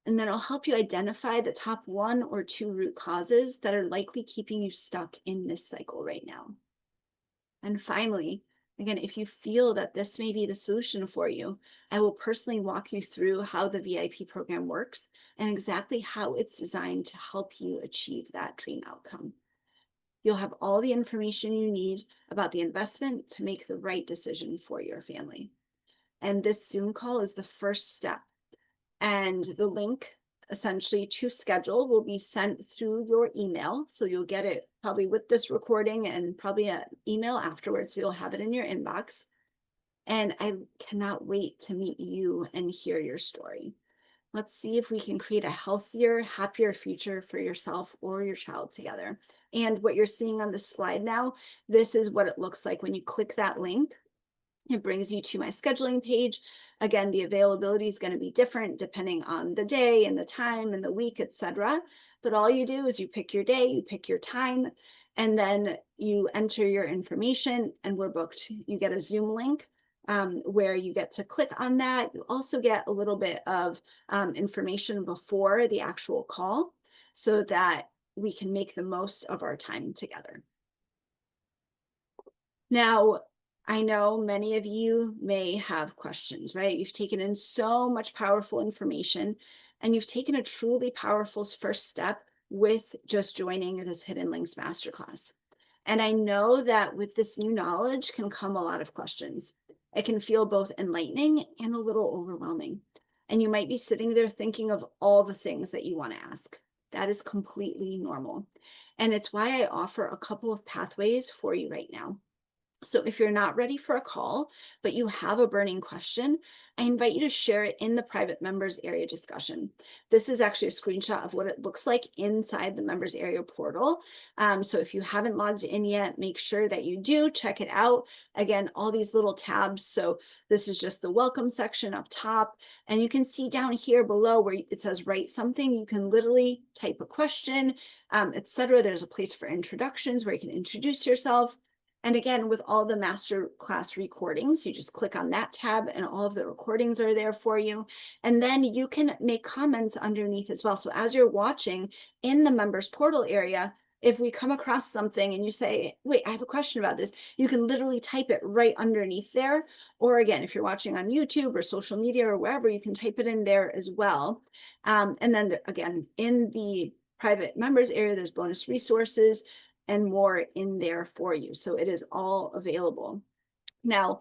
And then I'll help you identify the top 1 or 2 root causes that are likely keeping you stuck in this cycle right now. And finally, again, if you feel that this may be the solution for you, I will personally walk you through how the VIP program works and exactly how it's designed to help you achieve that dream outcome. You'll have all the information you need about the investment to make the right decision for your family. And this Zoom call is the first step. And the link essentially to schedule will be sent through your email. So you'll get it probably with this recording and probably an email afterwards. So you'll have it in your inbox. And I cannot wait to meet you and hear your story. Let's see if we can create a healthier, happier future for yourself or your child together. And what you're seeing on this slide now, this is what it looks like when you click that link. It brings you to my scheduling page. Again, the availability is going to be different depending on the day and the time and the week, etc. But all you do is you pick your day, you pick your time, and then you enter your information and we're booked. You get a Zoom link where you get to click on that. You also get a little bit of information before the actual call so that we can make the most of our time together. Now, I know many of you may have questions, right? You've taken in so much powerful information and you've taken a truly powerful first step with just joining this Hidden Links Masterclass. And I know that with this new knowledge can come a lot of questions. It can feel both enlightening and a little overwhelming. And you might be sitting there thinking of all the things that you want to ask. That is completely normal. And it's why I offer a couple of pathways for you right now. So if you're not ready for a call, but you have a burning question, I invite you to share it in the private members area discussion. This is actually a screenshot of what it looks like inside the members area portal. So if you haven't logged in yet, make sure that you do check it out. Again, all these little tabs. So this is just the welcome section up top. And you can see down here below where it says write something, you can literally type a question, etc. There's a place for introductions where you can introduce yourself. And again, with all the masterclass recordings, you just click on that tab and all of the recordings are there for you. And then you can make comments underneath as well. So as you're watching in the members portal area, if we come across something and you say, wait, I have a question about this, you can literally type it right underneath there. Or again, if you're watching on YouTube or social media or wherever, you can type it in there as well. And then again, in the private members area, there's bonus resources and more in there for you. So it is all available. Now,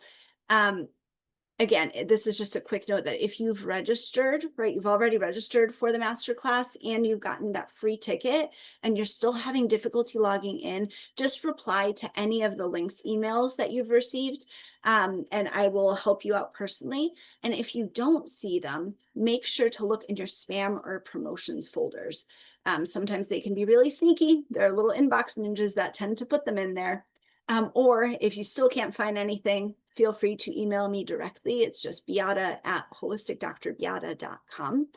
again, this is just a quick note that if you've registered, right, you've already registered for the masterclass and you've gotten that free ticket and you're still having difficulty logging in, just reply to any of the links emails that you've received, and I will help you out personally. And if you don't see them, make sure to look in your spam or promotions folders. Sometimes they can be really sneaky. There are little inbox ninjas that tend to put them in there. Or if you still can't find anything, feel free to email me directly. It's just beata@holisticdrbeata.com.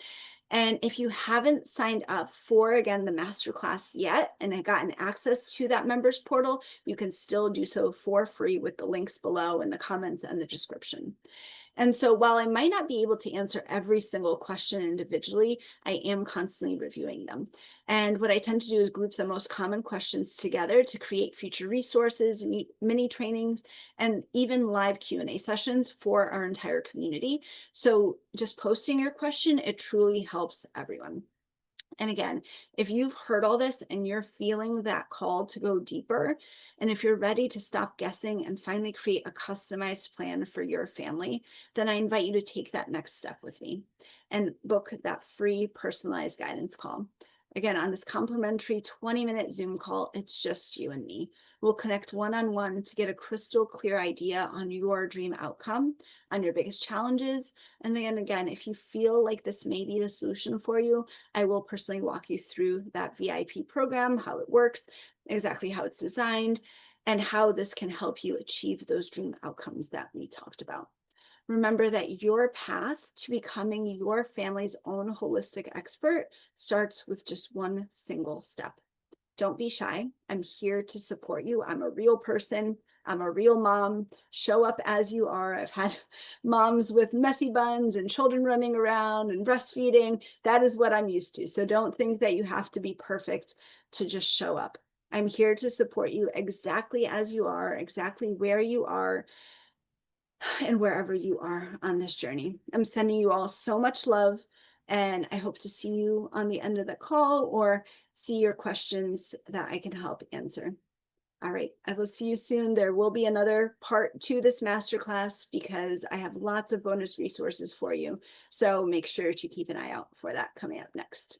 And if you haven't signed up for, again, the masterclass yet and have gotten access to that members portal, you can still do so for free with the links below in the comments and the description. And so while I might not be able to answer every single question individually, I am constantly reviewing them. And what I tend to do is group the most common questions together to create future resources, mini trainings, and even live Q&A sessions for our entire community. So just posting your question, it truly helps everyone. And again, if you've heard all this and you're feeling that call to go deeper, and if you're ready to stop guessing and finally create a customized plan for your family, then I invite you to take that next step with me and book that free personalized guidance call. Again, on this complimentary 20-minute Zoom call, it's just you and me. We'll connect one-on-one to get a crystal clear idea on your dream outcome, on your biggest challenges. And then again, if you feel like this may be the solution for you, I will personally walk you through that VIP program, how it works, exactly how it's designed, and how this can help you achieve those dream outcomes that we talked about. Remember that your path to becoming your family's own holistic expert starts with just one single step. Don't be shy. I'm here to support you. I'm a real person. I'm a real mom. Show up as you are. I've had moms with messy buns and children running around and breastfeeding. That is what I'm used to. So don't think that you have to be perfect to just show up. I'm here to support you exactly as you are, exactly where you are, and wherever you are on this journey. I'm sending you all so much love, and I hope to see you on the end of the call or see your questions that I can help answer. All right, I will see you soon. There will be another part to this masterclass because I have lots of bonus resources for you. So make sure to keep an eye out for that coming up next.